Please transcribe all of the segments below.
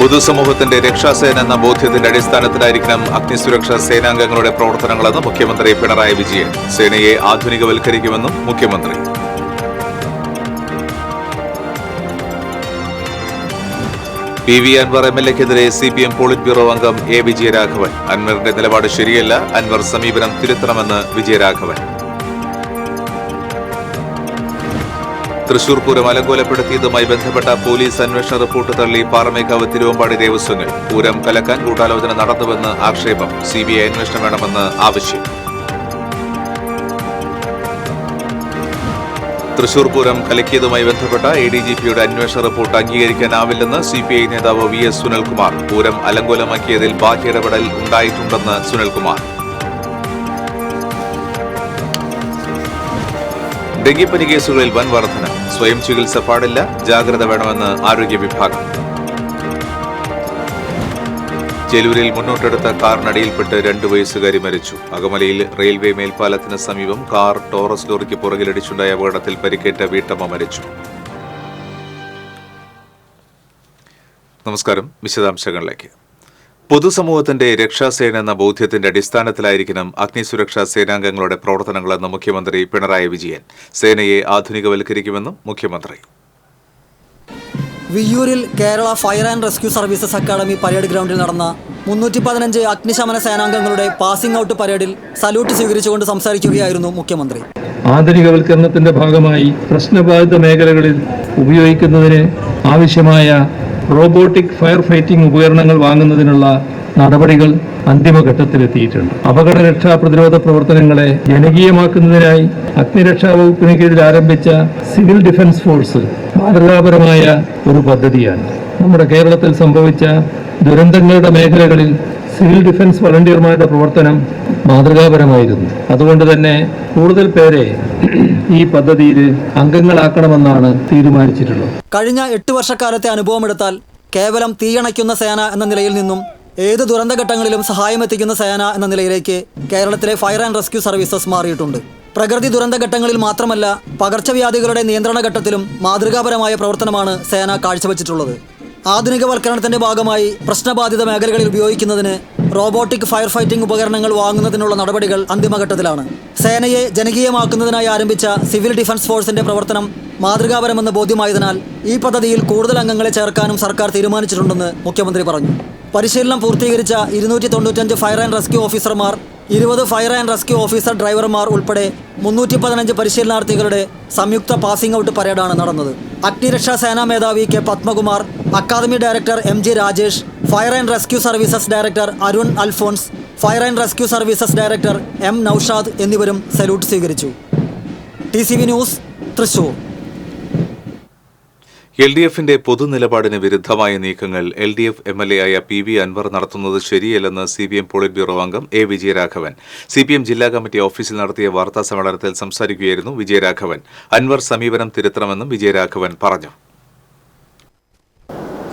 പൊതുസമൂഹത്തിന്റെ രക്ഷാസേന എന്ന ബോധ്യത്തിന്റെ അടിസ്ഥാനത്തിലായിരിക്കണം അഗ്നിസുരക്ഷാ സേനാംഗങ്ങളുടെ പ്രവർത്തനങ്ങളെന്ന് മുഖ്യമന്ത്രി പിണറായി വിജയൻ. സേനയെ ആധുനികവൽക്കരിക്കുമെന്നും മുഖ്യമന്ത്രി. പി വി അൻവർ എംഎൽഎക്കെതിരെ സിപിഎം പോളിറ്റ് ബ്യൂറോ അംഗം എ വിജയരാഘവൻ. അൻവറിന്റെ നിലപാട് ശരിയല്ല, അൻവർ സമീപനം തിരുത്തണമെന്ന് വിജയരാഘവൻ. തൃശൂർ പൂരം അലങ്കോലപ്പെടുത്തിയതുമായി ബന്ധപ്പെട്ട പോലീസ് അന്വേഷണ റിപ്പോർട്ട് തള്ളി പാറമേക്കാവ് തിരുവമ്പാടി ദേവസ്വങ്ങൾ. പൂരം കലക്കാൻ ഗൂഢാലോചന നടന്നുവെന്ന് ആക്ഷേപം. സിബിഐ അന്വേഷണം വേണമെന്ന് ആവശ്യം. തൃശൂർ പൂരം കലക്കിയതുമായി ബന്ധപ്പെട്ട എഡിജിപിയുടെ അന്വേഷണ റിപ്പോർട്ട് അംഗീകരിക്കാനാവില്ലെന്ന് സിപിഐ നേതാവ് വി എസ് സുനിൽകുമാർ. പൂരം അലങ്കോലമാക്കിയതിൽ ബാഹ്യ ഇടപെടൽ ഉണ്ടായിട്ടുണ്ടെന്ന് സുനിൽകുമാർ. ഡെങ്കിപ്പനി കേസുകളിൽ വൻ വർധന. സ്വയം ചികിത്സ പാടില്ല, ജാഗ്രത വേണമെന്ന് ആരോഗ്യ വിഭാഗം. ചെലൂരിൽ മുന്നോട്ടെടുത്ത കാറിനടിയിൽപ്പെട്ട് 2 വയസ്സുകാരി മരിച്ചു. അകമലയിൽ റെയിൽവേ മേൽപ്പാലത്തിന് സമീപം കാർ ടോറസ് ലോറിക്ക് പുറകിലിടിച്ചുണ്ടായ അപകടത്തിൽ പരിക്കേറ്റ വീട്ടമ്മ മരിച്ചു. നമസ്കാരം. വിശദാംശങ്ങളിലേക്ക്. പൊതുസമൂഹത്തിന്റെ രക്ഷാസേന എന്ന ബോധ്യത്തിന്റെ അടിസ്ഥാനത്തിലായിരിക്കണം അഗ്നിസുരക്ഷാ സേനാംഗങ്ങളുടെ പ്രവർത്തനങ്ങളെന്ന് മുഖ്യമന്ത്രി പിണറായി വിജയൻ. സേനയെ ആധുനികവൽക്കരിക്കുമെന്നും മുഖ്യമന്ത്രി. വിയ്യൂരിൽ Kerala fire and rescue services academy parade ഗ്രൗണ്ടിൽ നടന്ന 315 അഗ്നിശമന സേനാംഗങ്ങളുടെ പാസിംഗ് ഔട്ട് പരേഡിൽ സല്യൂട്ട് സ്വീകരിച്ചുകൊണ്ട് സംസാരിക്കുകയായിരുന്നു മുഖ്യമന്ത്രി. ആധുനികവൽക്കരണത്തിന്റെ ഭാഗമായി പ്രശ്നബാധിത മേഖലകളിൽ ഉപയോഗിക്കുന്നതിന് ആവശ്യമായ റോബോട്ടിക് ഫയർ ഫൈറ്റിംഗ് ഉപകരണങ്ങൾ വാങ്ങുന്നതിനുള്ള നടപടികൾ അന്തിമഘട്ടത്തിലെത്തിയിട്ടുണ്ട്. അപകട രക്ഷാ പ്രതിരോധ പ്രവർത്തനങ്ങളെ ജനകീയമാക്കുന്നതിനായി അഗ്നിരക്ഷാ വകുപ്പിന് കീഴിൽ ആരംഭിച്ച സിവിൽ ഡിഫൻസ് ഫോഴ്സ് മാതൃകാപരമായ ഒരു പദ്ധതിയാണ്. നമ്മുടെ കേരളത്തിൽ സംഭവിച്ച ദുരന്തങ്ങളുടെ മേഖലകളിൽ സിവിൽ ഡിഫൻസ് വളണ്ടിയർമാരുടെ പ്രവർത്തനം മാതൃകാപരമായിരുന്നു. അതുകൊണ്ട് തന്നെ കൂടുതൽ പേരെ ഈ പദ്ധതിയിൽ അംഗങ്ങളാക്കണമെന്നാണ് തീരുമാനിച്ചിട്ടുള്ളത്. കഴിഞ്ഞ 8 വർഷക്കാലത്തെ അനുഭവമെടുത്താൽ കേവലം തീയണയ്ക്കുന്ന സേന എന്ന നിലയിൽ നിന്നും ഏത് ദുരന്തഘട്ടങ്ങളിലും സഹായമെത്തിക്കുന്ന സേന എന്ന നിലയിലേക്ക് കേരളത്തിലെ ഫയർ ആൻഡ് റെസ്ക്യൂ സർവീസസ് മാറിയിട്ടുണ്ട്. പ്രകൃതി ദുരന്തഘട്ടങ്ങളിൽ മാത്രമല്ല, പകർച്ചവ്യാധികളുടെ നിയന്ത്രണ ഘട്ടത്തിലും മാതൃകാപരമായ പ്രവർത്തനമാണ് സേന കാഴ്ചവെച്ചിട്ടുള്ളത്. ആധുനികവൽക്കരണത്തിന്റെ ഭാഗമായി പ്രശ്നബാധിത മേഖലകളിൽ ഉപയോഗിക്കുന്നതിന് റോബോട്ടിക് ഫയർ ഫൈറ്റിംഗ് ഉപകരണങ്ങൾ വാങ്ങുന്നതിനുള്ള നടപടികൾ അന്തിമഘട്ടത്തിലാണ്. സേനയെ ജനകീയമാക്കുന്നതിനായി ആരംഭിച്ച സിവിൽ ഡിഫൻസ് ഫോഴ്സിന്റെ പ്രവർത്തനം മാതൃകാപരമെന്ന് ബോധ്യമായതിനാൽ ഈ പദ്ധതിയിൽ കൂടുതൽ അംഗങ്ങളെ ചേർക്കാനും സർക്കാർ തീരുമാനിച്ചിട്ടുണ്ടെന്ന് മുഖ്യമന്ത്രി പറഞ്ഞു. പരിശീലനം പൂർത്തീകരിച്ച 295 ഫയർ ആൻഡ് റെസ്ക്യൂ ഓഫീസർമാർ, 20 ഫയർ ആൻഡ് റെസ്ക്യൂ ഓഫീസർ ഡ്രൈവർമാർ ഉൾപ്പെടെ 315 പരിശീലനാർത്ഥികളുടെ സംയുക്ത പാസിംഗ് ഔട്ട് പരേഡാണ് നടന്നത്. അഗ്നിരക്ഷാ സേനാ മേധാവി K Padmakumar, academy director MG Rajesh, fire and rescue services director Arun Alphonse, fire and rescue services director M Naushad എന്നിവരും സല്യൂട്ട് സ്വീകരിച്ചു. TCV news, Thrissur. LDFന്റെ പൊതുനിലപാടിന് വിരുദ്ധമായ നീക്കങ്ങൾ LDF MLA ആയ PV അൻവർ നടത്തുന്നത് ശരിയല്ലെന്ന് CPM പോളിറ്റ് ബ്യൂറോ അംഗം എ വിജയരാഘവൻ. CPM ജില്ലാ കമ്മിറ്റി ഓഫീസിൽ നടത്തിയ വാർത്താ സമ്മേളനത്തിൽ സംസാരിക്കുകയായിരുന്നു വിജയരാഘവൻ. അൻവർ സമീപനം തിരുത്തണമെന്നും വിജയരാഘവൻ പറഞ്ഞു.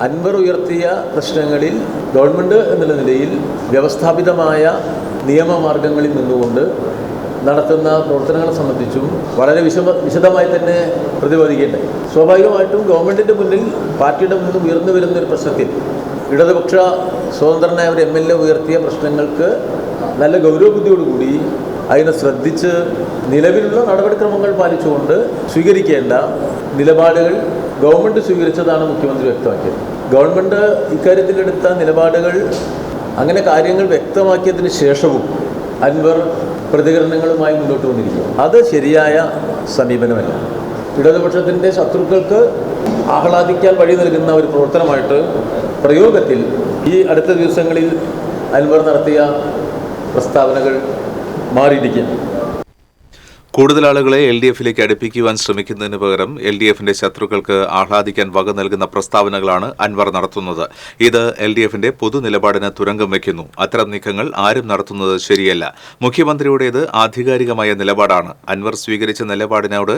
അൻവർ ഉയർത്തിയ പ്രശ്നങ്ങളിൽ ഗവൺമെൻറ് എന്നുള്ള നിലയിൽ വ്യവസ്ഥാപിതമായ നിയമമാർഗങ്ങളിൽ നിന്നുകൊണ്ട് നടത്തുന്ന പ്രവർത്തനങ്ങളെ സംബന്ധിച്ചും വളരെ വിശദമായി തന്നെ പ്രതിപാദിക്കേണ്ടായി. സ്വാഭാവികമായിട്ടും ഗവൺമെൻറ്റിൻ്റെ മുന്നിൽ, പാർട്ടിയുടെ മുന്നിൽ ഉയർന്നു വരുന്നൊരു പ്രശ്നത്തിൽ ഇടതുപക്ഷ സ്വതന്ത്രനായ ഒരു MLA ഉയർത്തിയ പ്രശ്നങ്ങൾക്ക് നല്ല ഗൗരവബുദ്ധിയോടുകൂടി അതിനെ ശ്രദ്ധിച്ച് നിലവിലുള്ള നടപടിക്രമങ്ങൾ പാലിച്ചുകൊണ്ട് സ്വീകരിക്കേണ്ട നിലപാടുകൾ ഗവൺമെൻറ് സ്വീകരിച്ചതാണ് മുഖ്യമന്ത്രി വ്യക്തമാക്കിയത്. ഗവൺമെൻറ് ഇക്കാര്യത്തിലെടുത്ത നിലപാടുകൾ, അങ്ങനെ കാര്യങ്ങൾ വ്യക്തമാക്കിയതിന് ശേഷവും അൻവർ പ്രതികരണങ്ങളുമായി മുന്നോട്ട് കൊണ്ടിരിക്കും. അത് ശരിയായ സമീപനമല്ല. ഇടതുപക്ഷത്തിൻ്റെ ശത്രുക്കൾക്ക് ആഹ്ലാദിക്കാൻ വഴി നൽകുന്ന ഒരു പ്രവർത്തനമായിട്ട് പ്രയോഗത്തിൽ ഈ അടുത്ത ദിവസങ്ങളിൽ അൻവർ നടത്തിയ പ്രസ്താവനകൾ മാറിയിരിക്കും. കൂടുതൽ ആളുകളെ LDFിലേക്ക് അടുപ്പിക്കുവാൻ ശ്രമിക്കുന്നതിന് പകരം LDFന്റെ ശത്രുക്കൾക്ക് ആഹ്ലാദിക്കാൻ വക നൽകുന്ന പ്രസ്താവനകളാണ് അൻവർ നടത്തുന്നത്. ഇത് LDFന്റെ പൊതുനിലപാടിന് തുരങ്കം വയ്ക്കുന്നു. അത്തരം നീക്കങ്ങൾ ആരും നടത്തുന്നത് ശരിയല്ല. മുഖ്യമന്ത്രിയുടേത് ആധികാരികമായ നിലപാടാണ്. അൻവർ സ്വീകരിച്ച നിലപാടിനോട്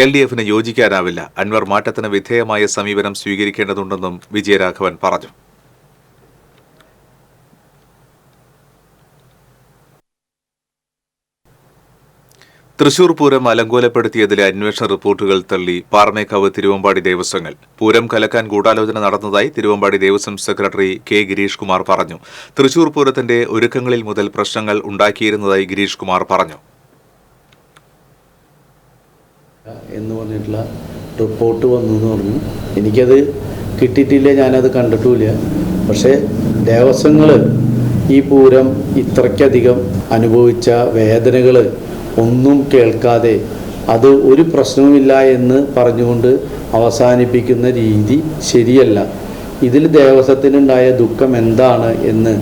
LDFന് യോജിക്കാനാവില്ല. അൻവർ മാറ്റത്തിന് വിധേയമായ സമീപനം സ്വീകരിക്കേണ്ടതുണ്ടെന്നും വിജയരാഘവൻ പറഞ്ഞു. തൃശൂർ പൂരം അലങ്കോലപ്പെടുത്തിയതിലെ അന്വേഷണ റിപ്പോർട്ടുകൾ തള്ളി പാറമേക്കാവ് തിരുവമ്പാടി ദേവസ്വങ്ങൾ. പൂരം കലക്കാൻ ഗൂഢാലോചന നടന്നതായി തിരുവമ്പാടി ദേവസ്വം സെക്രട്ടറി കെ ഗിരീഷ് കുമാർ പറഞ്ഞു. തൃശൂർ പൂരത്തിന്റെ ഒരുക്കങ്ങളിൽ മുതൽ പ്രശ്നങ്ങൾ ഉണ്ടാക്കിയിരുന്നതായി ഗിരീഷ് കുമാർ പറഞ്ഞു. എന്ന് പറഞ്ഞിട്ടുള്ള റിപ്പോർട്ട് വന്നു എന്ന് പറഞ്ഞു. എനിക്കത് കിട്ടിയിട്ടില്ല, ഞാനത് കണ്ടിട്ടുമില്ല. പക്ഷേ ദേവസ്വങ്ങൾ ഈ പൂരം ഇത്രയ്ക്കധികം അനുഭവിച്ച വേദനകൾ ഒന്നും കേൾക്കാതെ അത് ഒരു പ്രശ്നവുമില്ല എന്ന് പറഞ്ഞുകൊണ്ട് അവസാനിപ്പിക്കുന്ന രീതി ശരിയല്ല. ഇതിൽ ദേവസ്വത്തിനുണ്ടായ ദുഃഖം എന്താണ് എന്ന്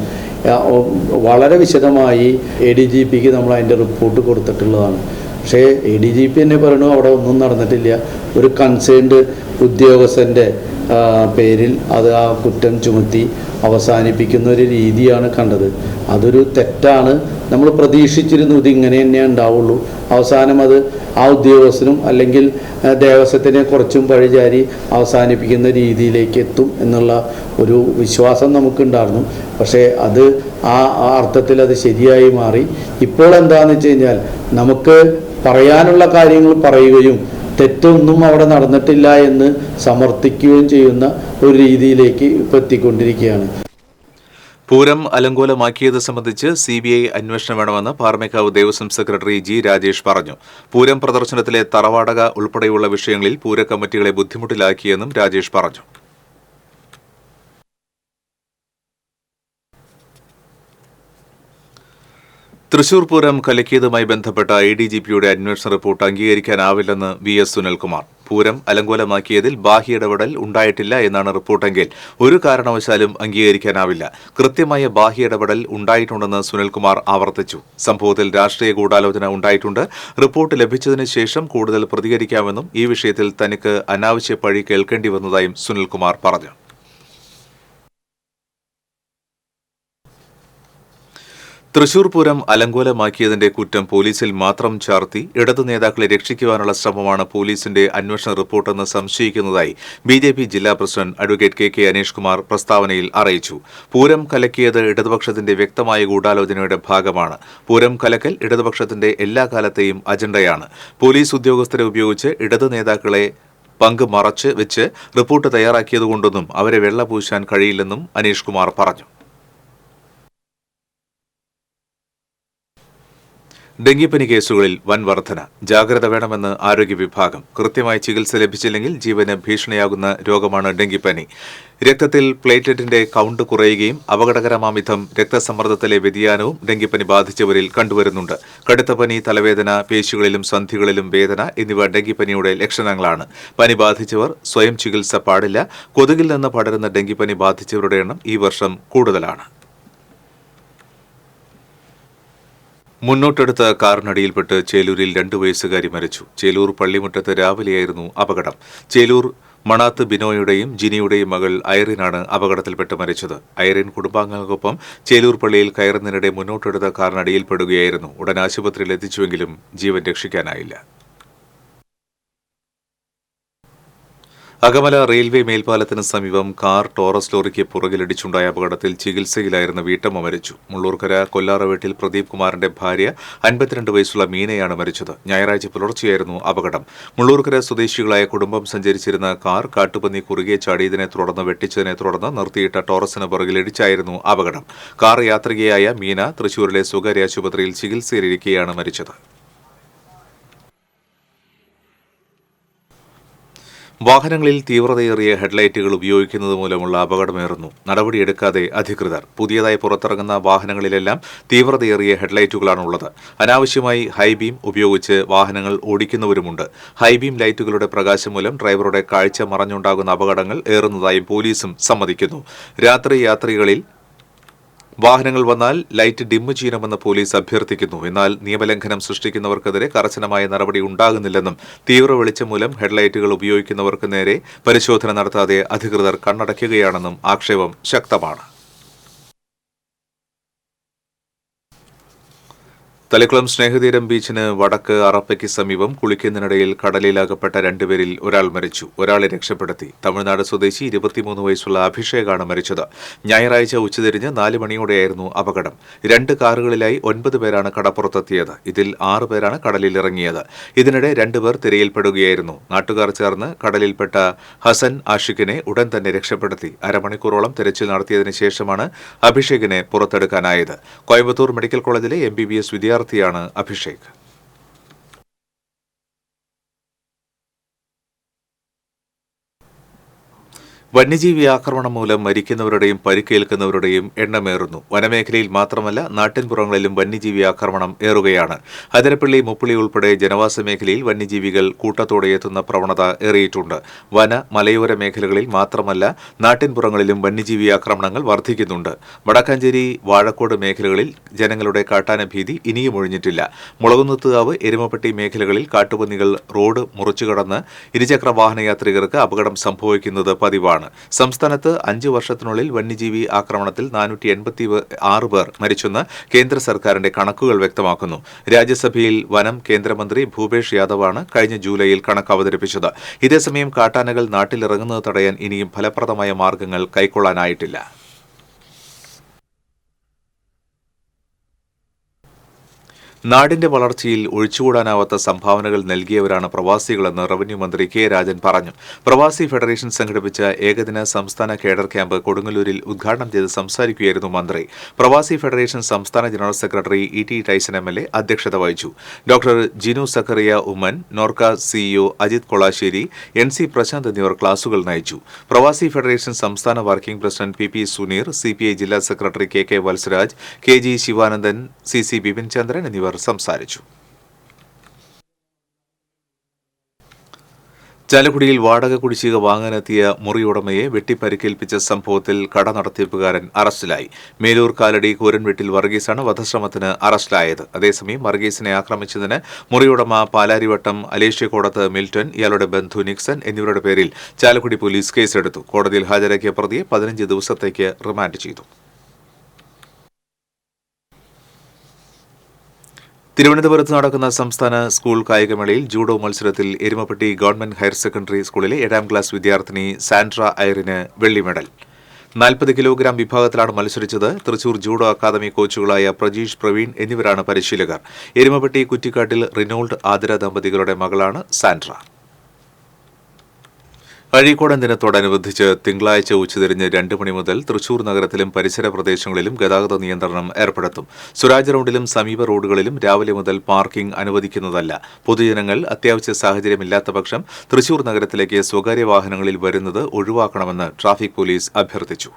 വളരെ വിശദമായി ADGPക്ക് നമ്മൾ അതിൻ്റെ റിപ്പോർട്ട് കൊടുത്തിട്ടുള്ളതാണ്. പക്ഷേ ADGP തന്നെ പറയണു അവിടെ ഒന്നും നടന്നിട്ടില്ല. ഒരു കൺസേൺഡ് ഉദ്യോഗസ്ഥൻ്റെ പേരിൽ അത് ആ കുറ്റം ചുമത്തി അവസാനിപ്പിക്കുന്ന ഒരു രീതിയാണ് കണ്ടത്. അതൊരു തെറ്റാണ്. നമ്മൾ പ്രതീക്ഷിച്ചിരുന്നു ഇതിങ്ങനെ തന്നെ ഉണ്ടാവുള്ളൂ. അവസാനം അത് ആ ഉദ്യോഗസ്ഥനും അല്ലെങ്കിൽ ദേവസ്വത്തിനെ കുറച്ചും പഴിചാരി അവസാനിപ്പിക്കുന്ന രീതിയിലേക്ക് എത്തും എന്നുള്ള ഒരു വിശ്വാസം നമുക്കുണ്ടായിരുന്നു. പക്ഷേ അത് ആ അർത്ഥത്തിൽ അത് ശരിയായി മാറി. ഇപ്പോൾ എന്താണെന്ന് വെച്ച് കഴിഞ്ഞാൽ നമുക്ക് പറയാനുള്ള കാര്യങ്ങൾ പറയുകയും തെറ്റൊന്നും അവിടെ നടന്നിട്ടില്ല എന്ന് സമർത്ഥിക്കുകയും ചെയ്യുന്ന ഒരു രീതിയിലേക്ക് ഇപ്പോൾ എത്തിക്കൊണ്ടിരിക്കുകയാണ്. പൂരം അലങ്കോലമാക്കിയത് സംബന്ധിച്ച് CBI അന്വേഷണം വേണമെന്ന് പാറമേക്കാവ് ദേവസ്വം സെക്രട്ടറി G. രാജേഷ് പറഞ്ഞു. പൂരം പ്രദർശനത്തിലെ തറവാടക ഉൾപ്പെടെയുള്ള വിഷയങ്ങളിൽ പൂര കമ്മിറ്റികളെ ബുദ്ധിമുട്ടിലാക്കിയെന്നും രാജേഷ് പറഞ്ഞു. തൃശൂർ പൂരം കലക്കിയതുമായി ബന്ധപ്പെട്ട ADGPയുടെ അന്വേഷണ റിപ്പോർട്ട് അംഗീകരിക്കാനാവില്ലെന്ന് VS സുനിൽകുമാർ. പൂരം അലങ്കോലമാക്കിയതിൽ ബാഹ്യ ഇടപെടൽ ഉണ്ടായിട്ടില്ല എന്നാണ് റിപ്പോർട്ടെങ്കിൽ ഒരു കാരണവശാലും അംഗീകരിക്കാനാവില്ല. കൃത്യമായ ബാഹ്യ ഇടപെടൽ ഉണ്ടായിട്ടുണ്ടെന്ന് സുനിൽകുമാർ ആവർത്തിച്ചു. സംഭവത്തിൽ രാഷ്ട്രീയ ഗൂഢാലോചന ഉണ്ടായിട്ടുണ്ട്. റിപ്പോർട്ട് ലഭിച്ചതിന് ശേഷം കൂടുതൽ പ്രതികരിക്കാമെന്നും ഈ വിഷയത്തിൽ തനിക്ക് അനാവശ്യ പഴി കേൾക്കേണ്ടി വന്നതായും സുനിൽകുമാർ പറഞ്ഞു. തൃശൂർ പൂരം അലങ്കോലമാക്കിയതിന്റെ കുറ്റം പോലീസിൽ മാത്രം ചാർത്തി ഇടതു നേതാക്കളെ രക്ഷിക്കുവാനുള്ള ശ്രമമാണ് പോലീസിന്റെ അന്വേഷണ റിപ്പോർട്ടെന്ന് സംശയിക്കുന്നതായി BJP ജില്ലാ president advocate KK Aneesh Kumar പ്രസ്താവനയിൽ അറിയിച്ചു. പൂരം കലക്കിയത് ഇടതുപക്ഷത്തിന്റെ വ്യക്തമായ ഗൂഢാലോചനയുടെ ഭാഗമാണ്. പൂരം കലക്കൽ ഇടതുപക്ഷത്തിന്റെ എല്ലാ കാലത്തെയും അജണ്ടയാണ്. പോലീസ് ഉദ്യോഗസ്ഥരെ ഉപയോഗിച്ച് ഇടതു നേതാക്കളെ പങ്ക് മറച്ച് വെച്ച് റിപ്പോർട്ട് തയ്യാറാക്കിയതുകൊണ്ടൊന്നും അവരെ വെള്ളപൂശാൻ കഴിയില്ലെന്നും അനീഷ് കുമാർ പറഞ്ഞു. ഡെങ്കിപ്പനി കേസുകളിൽ വൻ വർധന. ജാഗ്രത വേണമെന്ന് ആരോഗ്യ വിഭാഗം. കൃത്യമായി ചികിത്സ ലഭിച്ചില്ലെങ്കിൽ ജീവന് ഭീഷണിയാകുന്ന രോഗമാണ് ഡെങ്കിപ്പനി. രക്തത്തിൽ പ്ലേറ്റ്ലെറ്റിന്റെ കൗണ്ട് കുറയുകയും അപകടകരമാംവിധം രക്തസമ്മർദ്ദത്തിലെ വ്യതിയാനവും ഡെങ്കിപ്പനി ബാധിച്ചവരിൽ കണ്ടുവരുന്നുണ്ട്. കടുത്ത പനി, തലവേദന, പേശികളിലും സന്ധികളിലും വേദന എന്നിവ ഡെങ്കിപ്പനിയുടെ ലക്ഷണങ്ങളാണ്. പനി ബാധിച്ചവർ സ്വയം ചികിത്സ പാടില്ല. കൊതുകിൽ നിന്ന് പടരുന്ന ഡെങ്കിപ്പനി ബാധിച്ചവരുടെ എണ്ണം ഈ വർഷം കൂടുതലാണ്. മുന്നോട്ടെടുത്ത കാറിനടിയിൽപ്പെട്ട് ചേലൂരിൽ 2 വയസ്സുകാരി മരിച്ചു. ചേലൂർ പള്ളിമുറ്റത്ത് രാവിലെയായിരുന്നു അപകടം. ചേലൂർ മണാത്ത് ബിനോയുടെയും ജിനിയുടെയും മകൾ ഐറിനാണ് അപകടത്തിൽപ്പെട്ട് മരിച്ചത്. ഐറിൻ കുടുംബാംഗങ്ങൾക്കൊപ്പം ചേലൂർ പള്ളിയിൽ കയറുന്നതിനിടെ മുന്നോട്ടെടുത്ത കാറിനടിയിൽപ്പെടുകയായിരുന്നു. ഉടൻ ആശുപത്രിയിൽ എത്തിച്ചുവെങ്കിലും ജീവൻ രക്ഷിക്കാനായില്ല. അകമല റെയിൽവേ മേൽപ്പാലത്തിന് സമീപം കാർ ടോറസ് ലോറിക്ക് പുറകിലിടിച്ചുണ്ടായ അപകടത്തിൽ ചികിത്സയിലായിരുന്ന വീട്ടമ്മ മരിച്ചു. മുള്ളൂർക്കര കൊല്ലാറവീട്ടിൽ പ്രദീപ് കുമാറിന്റെ ഭാര്യ 52 വയസ്സുള്ള മീനയാണ് മരിച്ചത്. ഞായറാഴ്ച പുലർച്ചെയായിരുന്നു അപകടം. മുള്ളൂർക്കര സ്വദേശികളായ കുടുംബം സഞ്ചരിച്ചിരുന്ന കാർ കാട്ടുപന്നി കുറുകെ ചാടിയതിനെ തുടർന്ന് വെട്ടിച്ചതിനെ തുടർന്ന് നിർത്തിയിട്ട ടോറസിന് പുറകിലിടിച്ചായിരുന്നു അപകടം. കാർ യാത്രികയായ മീന തൃശൂരിലെ സ്വകാര്യ ആശുപത്രിയിൽ ചികിത്സയിലിരിക്കെയാണ് മരിച്ചത്. വാഹനങ്ങളിൽ തീവ്രതയേറിയ ഹെഡ്ലൈറ്റുകൾ ഉപയോഗിക്കുന്നത് മൂലമുള്ള അപകടമേറുന്നു. നടപടിയെടുക്കാതെ അധികൃതർ. പുതിയതായി പുറത്തിറങ്ങുന്ന വാഹനങ്ങളിലെല്ലാം തീവ്രതയേറിയ ഹെഡ്ലൈറ്റുകളാണുള്ളത്. അനാവശ്യമായി ഹൈബീം ഉപയോഗിച്ച് വാഹനങ്ങൾ ഓടിക്കുന്നവരുമുണ്ട്. ഹൈബീം ലൈറ്റുകളുടെ പ്രകാശം മൂലം ഡ്രൈവറുടെ കാഴ്ച മറഞ്ഞുണ്ടാകുന്ന അപകടങ്ങൾ ഏറുന്നതായും പോലീസും സമ്മതിക്കുന്നു. രാത്രി യാത്രികളിൽ വാഹനങ്ങൾ വന്നാൽ ലൈറ്റ് ഡിമ്മ് ചെയ്യണമെന്ന് പോലീസ് അഭ്യർത്ഥിക്കുന്നു. എന്നാൽ നിയമലംഘനം സൃഷ്ടിക്കുന്നവർക്കെതിരെ കർശനമായ നടപടി ഉണ്ടാകുന്നില്ലെന്നും തീവ്ര വെളിച്ചം മൂലം ഹെഡ്ലൈറ്റുകൾ ഉപയോഗിക്കുന്നവർക്ക് നേരെ പരിശോധന നടത്താതെ അധികൃതർ കണ്ണടയ്ക്കുകയാണെന്നും ആക്ഷേപം ശക്തമാണ്. തളിക്കുളം സ്നേഹതീരം ബീച്ചിന് വടക്ക് അറപ്പയ്ക്ക് സമീപം കുളിക്കുന്നതിനിടയിൽ കടലിലകപ്പെട്ട രണ്ടുപേരിൽ ഒരാൾ മരിച്ചു. ഒരാളെ രക്ഷപ്പെടുത്തി. തമിഴ്നാട് സ്വദേശി 23 വയസ്സുള്ള അഭിഷേകാണ് മരിച്ചത്. ഞായറാഴ്ച ഉച്ചതിരിഞ്ഞ് 4 മണിയോടെയായിരുന്നു അപകടം. 2 കാറുകളിലായി 9 പേരാണ് കടപ്പുറത്തെത്തിയത്. ഇതിൽ 6 പേരാണ് കടലിലിറങ്ങിയത്. ഇതിനിടെ 2 പേർ തിരയിൽപ്പെടുകയായിരുന്നു. നാട്ടുകാർ ചേർന്ന് കടലിൽപ്പെട്ട ഹസൻ ആഷിഖിനെ ഉടൻ തന്നെ രക്ഷപ്പെടുത്തി. അരമണിക്കൂറോളം തിരച്ചിൽ നടത്തിയതിനു ശേഷമാണ് അഭിഷേകിനെ പുറത്തെടുക്കാനായത്. കോയമ്പത്തൂർ മെഡിക്കൽ കോളേജിലെ MBBS വിദ്യാർത്ഥിയാണ് അഭിഷേക്. വന്യജീവി ആക്രമണം മൂലം മരിക്കുന്നവരുടെയും പരിക്കേൽക്കുന്നവരുടെയും എണ്ണമേറുന്നു. വനമേഖലയിൽ മാത്രമല്ല നാട്ടിൻപുറങ്ങളിലും വന്യജീവി ആക്രമണം ഏറുകയാണ്. അതിരപ്പള്ളി, മുപ്പിളി ഉൾപ്പെടെ ജനവാസ മേഖലയിൽ വന്യജീവികൾ കൂട്ടത്തോടെ എത്തുന്ന പ്രവണത ഏറിയിട്ടുണ്ട്. വന മലയോര മേഖലകളിൽ മാത്രമല്ല നാട്ടിൻപുറങ്ങളിലും വന്യജീവി ആക്രമണങ്ങൾ വർദ്ധിക്കുന്നുണ്ട്. വടക്കാഞ്ചേരി, വാഴക്കോട് മേഖലകളിൽ ജനങ്ങളുടെ കാട്ടാന ഭീതി ഇനിയും ഒഴിഞ്ഞിട്ടില്ല. മുളകുന്നത്തുകാവ്, എരുമപ്പെട്ടി മേഖലകളിൽ കാട്ടുപന്നികൾ റോഡ് മുറിച്ചുകടന്ന് ഇരുചക്ര വാഹനയാത്രികർക്ക് അപകടം സംഭവിക്കുന്നത് പതിവാണ്. സംസ്ഥാനത്ത് 5 വർഷത്തിനുള്ളിൽ വന്യജീവി ആക്രമണത്തിൽ 486 പേർ മരിച്ചെന്ന് കേന്ദ്ര സർക്കാരിന്റെ കണക്കുകൾ വ്യക്തമാക്കുന്നു. രാജ്യസഭയിൽ വനം കേന്ദ്രമന്ത്രി ഭൂപേഷ് യാദവാണ് കഴിഞ്ഞ ജൂലൈയിൽ കണക്ക് അവതരിപ്പിച്ചത്. ഇതേസമയം കാട്ടാനകൾ നാട്ടിലിറങ്ങുന്നത് തടയാൻ ഇനിയും ഫലപ്രദമായ മാർഗങ്ങൾ കൈക്കൊള്ളാനായിട്ടില്ല. നാടിന്റെ വളർച്ചയിൽ ഒഴിച്ചുകൂടാനാവാത്ത സംഭാവനകൾ നൽകിയവരാണ് പ്രവാസികളെന്ന് റവന്യൂ മന്ത്രി കെ രാജൻ പറഞ്ഞു. പ്രവാസി ഫെഡറേഷൻ സംഘടിപ്പിച്ച ഏകദിന സംസ്ഥാന കേഡർ ക്യാമ്പ് കൊടുങ്ങല്ലൂരിൽ ഉദ്ഘാടനം ചെയ്ത് സംസാരിക്കുകയായിരുന്നു മന്ത്രി. പ്രവാസി ഫെഡറേഷൻ സംസ്ഥാന general secretary ET Tyson MLA അധ്യക്ഷത വഹിച്ചു. Doctor Jinu Zachariah Oommen, Norka CEO Ajith Kolassery, NC Prashanth എന്നിവർ ക്ലാസുകൾ നയിച്ചു. പ്രവാസി ഫെഡറേഷൻ സംസ്ഥാന working president PP Suneer, CPI ജില്ലാ secretary KK Valsaraj, KG Sivanandan, CC Bipin Chandran എന്നിവർ സംസാരിച്ചു. ചാലക്കുടിയിൽ വാടക കുടിശ്ശിക വാങ്ങാനെത്തിയ മുറിയുടമയെ വെട്ടിപ്പരിക്കേൽപ്പിച്ച സംഭവത്തിൽ കട നടത്തിപ്പുകാരൻ അറസ്റ്റിലായി. മേലൂർ കാലടി കൂരൻവെട്ടിൽ വർഗീസാണ് വധശ്രമത്തിന് അറസ്റ്റിലായത്. അതേസമയം വർഗീസിനെ ആക്രമിച്ചതിന് മുറിയുടമ പാലാരിവട്ടം അലേഷ്യക്കോടത്ത് മിൽട്ടൺ, ഇയാളുടെ ബന്ധു നിക്സൺ എന്നിവരുടെ പേരിൽ ചാലക്കുടി പോലീസ് കേസെടുത്തു. കോടതിയിൽ ഹാജരാക്കിയ പ്രതിയെ 15 ദിവസത്തേക്ക് റിമാൻഡ് ചെയ്തു. തിരുവനന്തപുരത്ത് നടക്കുന്ന സംസ്ഥാന സ്കൂൾ കായികമേളയിൽ ജൂഡോ മത്സരത്തിൽ എരുമപ്പെട്ടി ഗവൺമെന്റ് ഹയർ സെക്കൻഡറി സ്കൂളിലെ 7ാം ക്ലാസ് വിദ്യാർത്ഥിനി സാൻഡ്ര ഐറിന് വെള്ളി മെഡൽ. 40 കിലോഗ്രാം വിഭാഗത്തിലാണ് മത്സരിച്ചത്. തൃശൂർ ജൂഡോ അക്കാദമി കോച്ചുകളായ പ്രജീഷ്, പ്രവീൺ എന്നിവരാണ് പരിശീലകർ. എരുമപ്പെട്ടി കുറ്റിക്കാട്ടിൽ റിനോൾഡ് ആതിര ദമ്പതികളുടെ മകളാണ് സാൻഡ്ര. അഴീക്കോടൻ ദിനത്തോടനുബന്ധിച്ച് തിങ്കളാഴ്ച ഉച്ചതിരിഞ്ഞ് 2 മണി മുതൽ തൃശൂർ നഗരത്തിലും പരിസര പ്രദേശങ്ങളിലും ഗതാഗത നിയന്ത്രണം ഏർപ്പെടുത്തും. സ്വരാജ് റോഡിലും സമീപ റോഡുകളിലും രാവിലെ മുതൽ പാർക്കിംഗ് അനുവദിക്കുന്നതല്ല. പൊതുജനങ്ങൾ അത്യാവശ്യ സാഹചര്യമില്ലാത്ത പക്ഷം തൃശൂർ നഗരത്തിലേക്ക് സ്വകാര്യ വാഹനങ്ങളിൽ വരുന്നത് ഒഴിവാക്കണമെന്ന് ട്രാഫിക് പോലീസ് അഭ്യർത്ഥിച്ചു.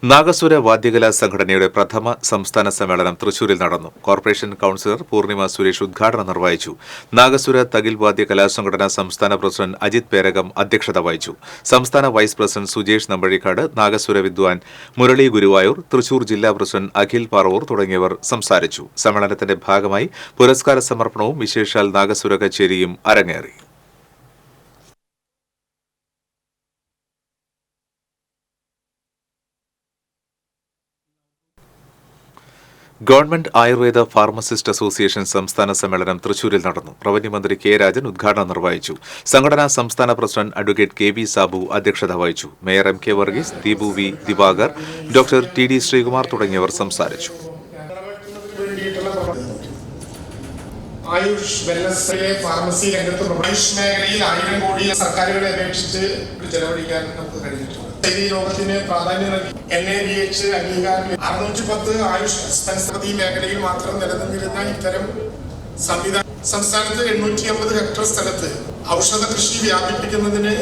നാഗസ്വര വാദ്യകലാ സംഘടനയുടെ പ്രഥമ സംസ്ഥാന സമ്മേളനം തൃശൂരിൽ നടന്നു. കോർപ്പറേഷൻ കൌൺസിലർ പൂർണിമ സുരേഷ് ഉദ്ഘാടനം നിർവഹിച്ചു. നാഗസ്വര തകിൽ വാദ്യ കലാസംഘടന സംസ്ഥാന പ്രസിഡന്റ് അജിത് പേരകം അധ്യക്ഷത വഹിച്ചു. സംസ്ഥാന വൈസ് പ്രസിഡന്റ് സുജേഷ് നമ്പഴിക്കാട്, നാഗസ്വര വിദ്വാൻ മുരളി ഗുരുവായൂർ, തൃശൂർ ജില്ലാ പ്രസിഡന്റ് അഖിൽ പാറവൂർ തുടങ്ങിയവർ സംസാരിച്ചു. സമ്മേളനത്തിന്റെ ഭാഗമായി പുരസ്കാര സമർപ്പണവും വിശേഷാൽ നാഗസ്വര കച്ചേരിയും അരങ്ങേറി. ഗവൺമെന്റ് ആയുർവേദ ഫാർമസിസ്റ്റ് അസോസിയേഷൻ സംസ്ഥാന സമ്മേളനം തൃശൂരിൽ നടന്നു. റവന്യൂ മന്ത്രി കെ രാജൻ ഉദ്ഘാടനം നിർവഹിച്ചു. സംഘടനാ സംസ്ഥാന പ്രസിഡന്റ് അഡ്വക്കേറ്റ് KV സാബു അധ്യക്ഷത വഹിച്ചു. Mayor MK Varghese, Deepu V Divakar, doctor TD Sreekumar തുടങ്ങിയവർ സംസാരിച്ചു. ആയുഷ് വെൽനസ് ഫാർമസി രംഗത്ത് ആയുഷ് മേഖലയിൽ 1000 കോടി സർക്കാരുകളെ അപേക്ഷിച്ച് ചെലവഴിക്കാൻ നമുക്ക് കഴിഞ്ഞിട്ടുണ്ട്. ഈ രോഗത്തിന് പ്രാധാന്യം നൽകി NABH അംഗീകാരം 610 ആയുഷ് ഡിസ്പെൻസറി മേഖലയിൽ മാത്രം നിലനിന്നിരുന്ന ഇത്തരം സംവിധാനം സംസ്ഥാനത്ത് 850 ഹെക്ടർ സ്ഥലത്ത് ഔഷധ കൃഷി വ്യാപിപ്പിക്കുന്നതിന്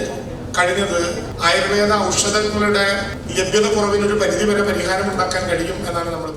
കഴിഞ്ഞത് ആയുർവേദ ഔഷധങ്ങളുടെ ലഭ്യത കുറവിനൊരു പരിധിവരെ പരിഹാരമുണ്ടാക്കാൻ കഴിയും എന്നാണ് നമ്മൾ.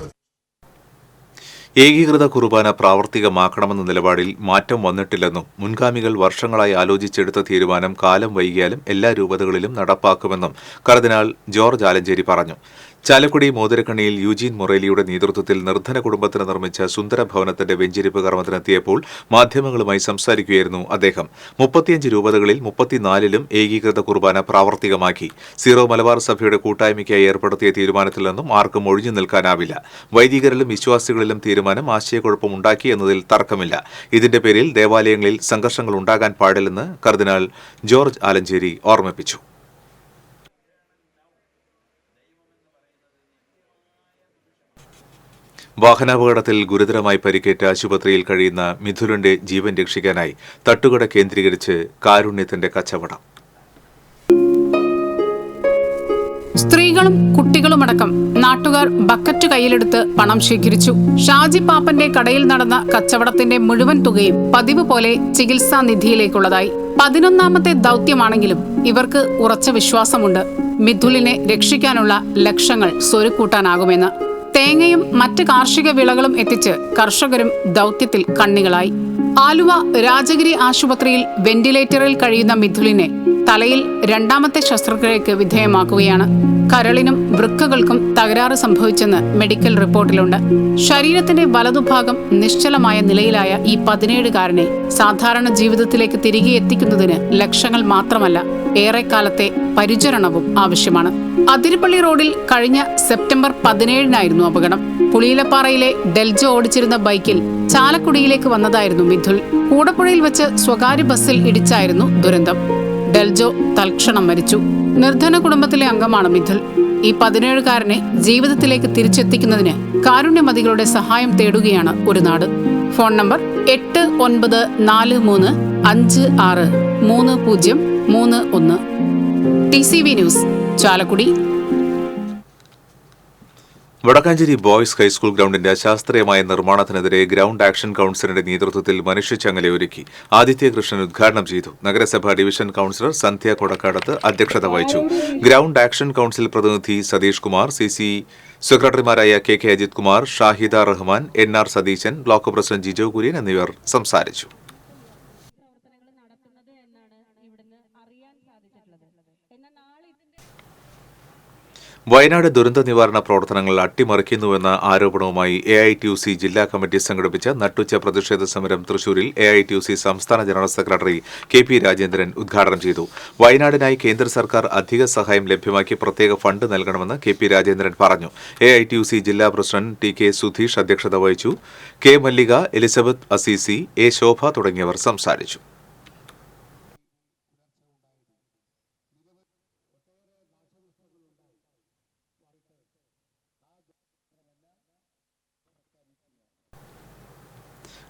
ഏകീകൃത കുർബാന പ്രാവർത്തികമാക്കണമെന്ന നിലപാടിൽ മാറ്റം വന്നിട്ടില്ലെന്നും മുൻഗാമികൾ വർഷങ്ങളായി ആലോചിച്ചെടുത്ത തീരുമാനം കാലം വൈകിയാലും എല്ലാ രൂപതകളിലും നടപ്പാക്കുമെന്നും കർദിനാൾ ജോർജ് ആലഞ്ചേരി പറഞ്ഞു. ചാലക്കുടി മോതിരക്കണിയിൽ യുജീൻ മൊറേലിയുടെ നേതൃത്വത്തിൽ നിർധന കുടുംബത്തിന് നിർമ്മിച്ച സുന്ദര ഭവനത്തിന്റെ വെഞ്ചരിപ്പ് കർമ്മത്തിനെത്തിയപ്പോൾ മാധ്യമങ്ങളുമായി സംസാരിക്കുകയായിരുന്നു അദ്ദേഹം. 35 രൂപതകളിൽ 34ലും ഏകീകൃത കുർബാന പ്രാവർത്തികമാക്കി. സീറോ മലബാർ സഭയുടെ കൂട്ടായ്മയ്ക്കായി ഏർപ്പെടുത്തിയ തീരുമാനത്തിൽ നിന്നും ആർക്കും ഒഴിഞ്ഞു നിൽക്കാനാവില്ല. വൈദികരിലും വിശ്വാസികളിലും തീരുമാനം ആശയക്കുഴപ്പമുണ്ടാക്കി എന്നതിൽ തർക്കമില്ല. ഇതിന്റെ പേരിൽ ദേവാലയങ്ങളിൽ സംഘർഷങ്ങൾ ഉണ്ടാകാൻ പാടില്ലെന്ന് കർദിനാൾ ജോർജ് ആലഞ്ചേരി ഓർമ്മിപ്പിച്ചു. വാഹനാപകടത്തിൽ ഗുരുതരമായി പരിക്കേറ്റ ആശുപത്രിയിൽ കഴിയുന്ന മിഥുലിന്റെ ജീവൻ രക്ഷിക്കാനായി തട്ടുകട കേന്ദ്രീകരിച്ച് കാരുണ്യത്തിന്റെ കച്ചവടം. സ്ത്രീകളും കുട്ടികളുമടക്കം നാട്ടുകാർ ബക്കറ്റ് കയ്യിലെടുത്ത് പണം ശേഖരിച്ചു. ഷാജി പാപ്പന്റെ കടയിൽ നടന്ന കച്ചവടത്തിന്റെ മുഴുവൻ തുകയും പതിവ് പോലെ ചികിത്സാ നിധിയിലേക്കുള്ളതായി. 11ാമത്തെ ദൗത്യമാണെങ്കിലും ഇവർക്ക് ഉറച്ച വിശ്വാസമുണ്ട് മിഥുലിനെ രക്ഷിക്കാനുള്ള ലക്ഷങ്ങൾ സ്വരുക്കൂട്ടാനാകുമെന്ന്. തേങ്ങയും മറ്റ് കാർഷിക വിളകളും എത്തിച്ച് കർഷകരും ദൗത്യത്തിൽ കണ്ണികളായി. ആലുവ രാജഗിരി ആശുപത്രിയിൽ വെന്റിലേറ്ററിൽ കഴിയുന്ന മിഥുലിനെ തലയിൽ 2ാമത്തെ ശസ്ത്രക്രിയയ്ക്ക് വിധേയമാക്കുകയാണ്. കരളിനും വൃക്കകൾക്കും തകരാറ് സംഭവിച്ചെന്ന് മെഡിക്കൽ റിപ്പോർട്ടിലുണ്ട്. ശരീരത്തിന്റെ വലതുഭാഗം നിശ്ചലമായ നിലയിലായ ഈ 17-കാരനെ സാധാരണ ജീവിതത്തിലേക്ക് തിരികെ എത്തിക്കുന്നതിന് ലക്ഷങ്ങൾ മാത്രമല്ല, ഏറെക്കാലത്തെ പരിചരണവും ആവശ്യമാണ്. അതിരപ്പള്ളി റോഡിൽ കഴിഞ്ഞ സെപ്റ്റംബർ 17-നായിരുന്നു അപകടം. പുളിയിലപ്പാറയിലെ ഡെൽജോ ഓടിച്ചിരുന്ന ബൈക്കിൽ ചാലക്കുടിയിലേക്ക് വന്നതായിരുന്നു മിഥുൽ. കൂടപ്പുഴയിൽ വെച്ച് സ്വകാര്യ ബസ്സിൽ ഇടിച്ചായിരുന്നു ദുരന്തം. ഡെൽജോ തൽക്ഷണം മരിച്ചു. നിർധന കുടുംബത്തിലെ അംഗമാണ് മിഥുൽ. ഈ 17-കാരനെ ജീവിതത്തിലേക്ക് തിരിച്ചെത്തിക്കുന്നതിന് കാരുണ്യമതികളുടെ സഹായം തേടുകയാണ് ഒരു നാട്. Phone number 8943563031. TCV news, Chalakudy. Vadakkanchery boys high school ഗ്രൗണ്ടിന്റെ അശാസ്ത്രീയമായ നിർമ്മാണത്തിനെതിരെ ഗ്രൗണ്ട് ആക്ഷൻ കൌൺസിലിന്റെ നേതൃത്വത്തിൽ മനുഷ്യച്ചങ്ങല ഒരുക്കി. ആദിത്യ കൃഷ്ണൻ ഉദ്ഘാടനം ചെയ്തു. നഗരസഭാ ഡിവിഷൻ കൌൺസിലർ സന്ധ്യ കൊടക്കാടത്ത് അധ്യക്ഷത വഹിച്ചു. ഗ്രൗണ്ട് ആക്ഷൻ കൌൺസിൽ പ്രതിനിധി സതീഷ് കുമാർ, CC സെക്രട്ടറിമാരായ KK Ajith Kumar, Shahida Rahman, NR Satheesan, block president Jijo Kurian എന്നിവർ സംസാരിച്ചു. വയനാട് ദുരന്ത നിവാരണ പ്രവർത്തനങ്ങൾ അട്ടിമറിക്കുന്നുവെന്ന ആരോപണവുമായി AITUC ജില്ലാ കമ്മിറ്റി സംഘടിപ്പിച്ച നട്ടുച്ച പ്രതിഷേധ സമരം തൃശൂരിൽ AITUC സംസ്ഥാന ജനറൽ സെക്രട്ടറി KP രാജേന്ദ്രൻ ഉദ്ഘാടനം ചെയ്തു. വയനാടിനായി കേന്ദ്ര സർക്കാർ അധിക സഹായം ലഭ്യമാക്കി പ്രത്യേക ഫണ്ട് നൽകണമെന്ന് KP രാജേന്ദ്രൻ പറഞ്ഞു. AITUC ജില്ലാ പ്രസിഡന്റ് TK സുധീഷ് അധ്യക്ഷത വഹിച്ചു. K Mallika, Elizabeth Assisi, A ശോഭ തുടങ്ങിയവർ സംസാരിച്ചു.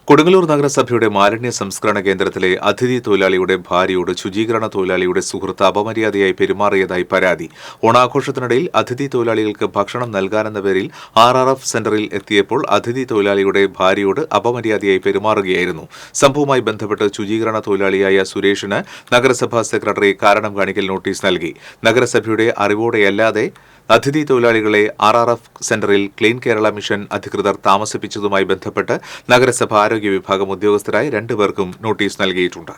കൊടുങ്ങല്ലൂർ നഗരസഭയുടെ മാലിന്യ സംസ്കരണ കേന്ദ്രത്തിലെ അതിഥി തൊഴിലാളിയുടെ ഭാര്യയോട് ശുചീകരണ തൊഴിലാളിയുടെ സുഹൃത്ത് അപമര്യാദയായി പെരുമാറിയതായി പരാതി. ഓണാഘോഷത്തിനിടയിൽ അതിഥി തൊഴിലാളികൾക്ക് ഭക്ഷണം നൽകാനെന്ന പേരിൽ RRF സെന്ററിൽ എത്തിയപ്പോൾ അതിഥി തൊഴിലാളിയുടെ ഭാര്യയോട് അപമര്യാദയായി പെരുമാറുകയായിരുന്നു. സംഭവവുമായി ബന്ധപ്പെട്ട് ശുചീകരണ തൊഴിലാളിയായ സുരേഷിന് നഗരസഭാ സെക്രട്ടറി കാരണം കാണിക്കൽ നോട്ടീസ് നൽകി. നഗരസഭയുടെ അറിവോടെയല്ലാതെ അതിഥി തൊഴിലാളികളെ RRF സെന്ററിൽ ക്ലീൻ കേരള മിഷൻ അധികൃതർ താമസിപ്പിച്ചതുമായി ബന്ധപ്പെട്ട് നഗരസഭ ആരോഗ്യ വിഭാഗം ഉദ്യോഗസ്ഥരായ 2 പേർക്കും നോട്ടീസ് നൽകിയിട്ടുണ്ട്.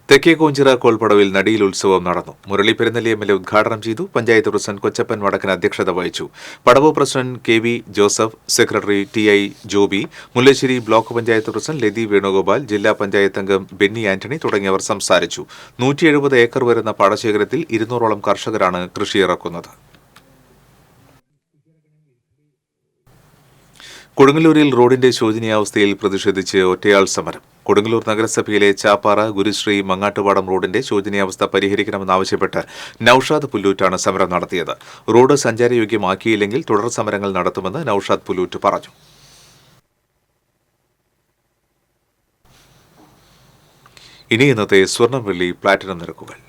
തെക്കേക്കോഞ്ചിറ കോൾപ്പടവിൽ നടിയിൽ ഉത്സവം നടന്നു. മുരളി പെരുന്നല്ലി MLA ഉദ്ഘാടനം ചെയ്തു. പഞ്ചായത്ത് പ്രസിഡന്റ് കൊച്ചപ്പൻ വടക്കൻ അധ്യക്ഷത വഹിച്ചു. പടവ് president KV Joseph, secretary TI Joby, Mullassery block panchayat president Lathi Venugopal, ജില്ലാ പഞ്ചായത്ത് അംഗം ബെന്നി ആന്റണി തുടങ്ങിയവർ സംസാരിച്ചു. 170 ഏക്കർ വരുന്ന പാടശേഖരത്തിൽ 200ഓളം കർഷകരാണ് കൃഷിയിറക്കുന്നത്. കൊടുങ്ങല്ലൂരിൽ റോഡിന്റെ ശോചനീയാവസ്ഥയിൽ പ്രതിഷേധിച്ച് ഒറ്റയാൾ സമരം. കൊടുങ്ങല്ലൂർ നഗരസഭയിലെ ചാപ്പാറ, ഗുരുശ്രീ, മങ്ങാട്ടുപാടം റോഡിന്റെ ശോചനീയാവസ്ഥ പരിഹരിക്കണമെന്നാവശ്യപ്പെട്ട് നൌഷാദ് പുല്ലൂറ്റാണ് സമരം നടത്തിയത്. റോഡ് സഞ്ചാരയോഗ്യമാക്കിയില്ലെങ്കിൽ തുടർ സമരങ്ങൾ നടത്തുമെന്ന് നൌഷാദ് പുല്ലൂറ്റ് പറഞ്ഞു. ഇനി ഇന്നത്തെ സ്വർണം, വെള്ളി, പ്ലാറ്റിനം നിരക്കുകൾ.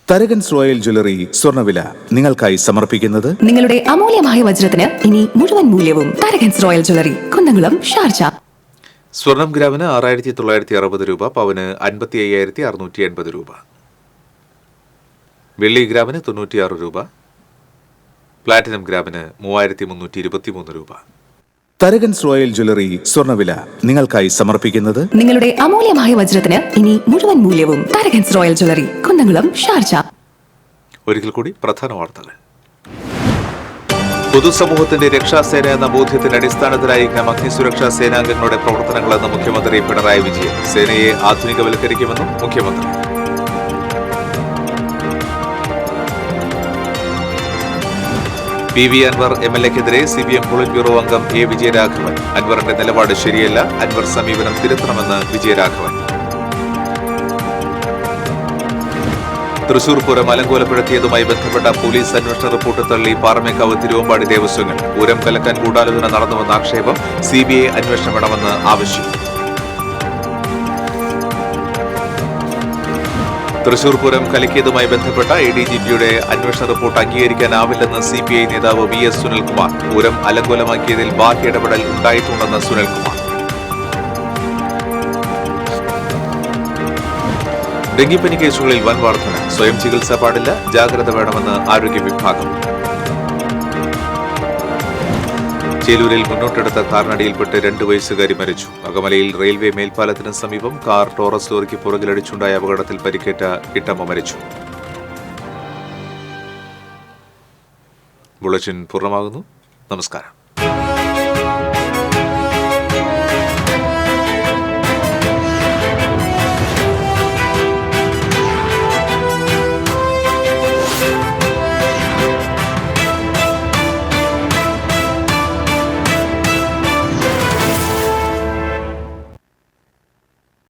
തരകൻസ് റോയൽ ജ്വല്ലറി സ്വർണ്ണവില നിങ്ങൾക്കായി സമർപ്പിക്കുന്നത് നിങ്ങളുടെ അമൂല്യമായ വജ്രത്തിന് ഇനി മുഴുവൻ മൂല്യവും Tharakans royal jewellery, Kunnamkulam, Sharjah. സ്വർണം ഗ്രാമിന് 6960 രൂപ, പവന് 55,680 രൂപ. വെള്ളി ഗ്രാമിന് 96 രൂപ, പ്ലാറ്റിനം ഗ്രാമിന് 3323 രൂപ. തരകൻസ് റോയൽ ജ്വല്ലറി സ്വർണ്ണവില നിങ്ങൾക്കായി സമർപ്പിക്കുന്നത് നിങ്ങളുടെ അമൂല്യമായ വജ്രത്തിന് ഇനി മുഴുവൻ മൂല്യവും Tharakans royal jewellery, Kunnamkulam, Sharjah. ഒരിക്കൽ കൂടി പ്രധാന വാർത്തകൾ. പൊതുസമൂഹത്തിന്റെ രക്ഷാസേന എന്ന ബോധ്യത്തിന്റെ അടിസ്ഥാനത്തിലായിരിക്കണം അഗ്നിസുരക്ഷാ സേനാംഗങ്ങളുടെ പ്രവർത്തനങ്ങളെന്ന് മുഖ്യമന്ത്രി പിണറായി വിജയൻ. സേനയെ ആധുനികവൽക്കരിക്കുമെന്നും മുഖ്യമന്ത്രി. PV അൻവർ MLA-ക്കെതിരെ CPM പോളിറ്റ് ബ്യൂറോ അംഗം A. വിജയരാഘവൻ. അൻവറിന്റെ നിലപാട് ശരിയല്ല, അൻവർ സമീപനം തിരുത്തണമെന്ന് വിജയരാഘവൻ. തൃശൂർ പൂരം അലങ്കോലപ്പെടുത്തിയതുമായി ബന്ധപ്പെട്ട പോലീസ് അന്വേഷണ റിപ്പോർട്ട് തള്ളി പാറമേക്കാവ് തിരുവമ്പാടി ദേവസ്വങ്ങൾ. പൂരം കലക്കാൻ ഗൂഢാലോചന നടന്നുവെന്ന ആക്ഷേപം. CBI അന്വേഷണം വേണമെന്ന് ആവശ്യം. തൃശൂർ പൂരം കലക്കിയതുമായി ബന്ധപ്പെട്ട ADGPയുടെ അന്വേഷണ റിപ്പോർട്ട് അംഗീകരിക്കാനാവില്ലെന്ന് CPI നേതാവ് VS സുനിൽകുമാർ. പൂരം അലങ്കോലമാക്കിയതിൽ ബാഹ്യ ഇടപെടൽ ഉണ്ടായിട്ടുണ്ടെന്ന് സുനിൽകുമാർ. ഡെങ്കിപ്പനി കേസുകളിൽ വൻ വർധന. സ്വയം ചികിത്സ പാടില്ല, ജാഗ്രത വേണമെന്ന് ആരോഗ്യ വിഭാഗം. ചേലൂരിൽ മുന്നോട്ടെടുത്ത കാറിനടിയിൽപ്പെട്ട് 2 വയസ്സുകാരി മരിച്ചു. അകമലയിൽ റെയിൽവേ മേൽപ്പാലത്തിന് സമീപം കാർ ടോറസ് ലോറിക്ക് പുറകിലടിച്ചുണ്ടായ അപകടത്തിൽ പരിക്കേറ്റ ഇട്ടമ്മ മരിച്ചു. ബുള്ളറ്റിൻ പൂർണ്ണമാകുന്നു. നമസ്കാരം.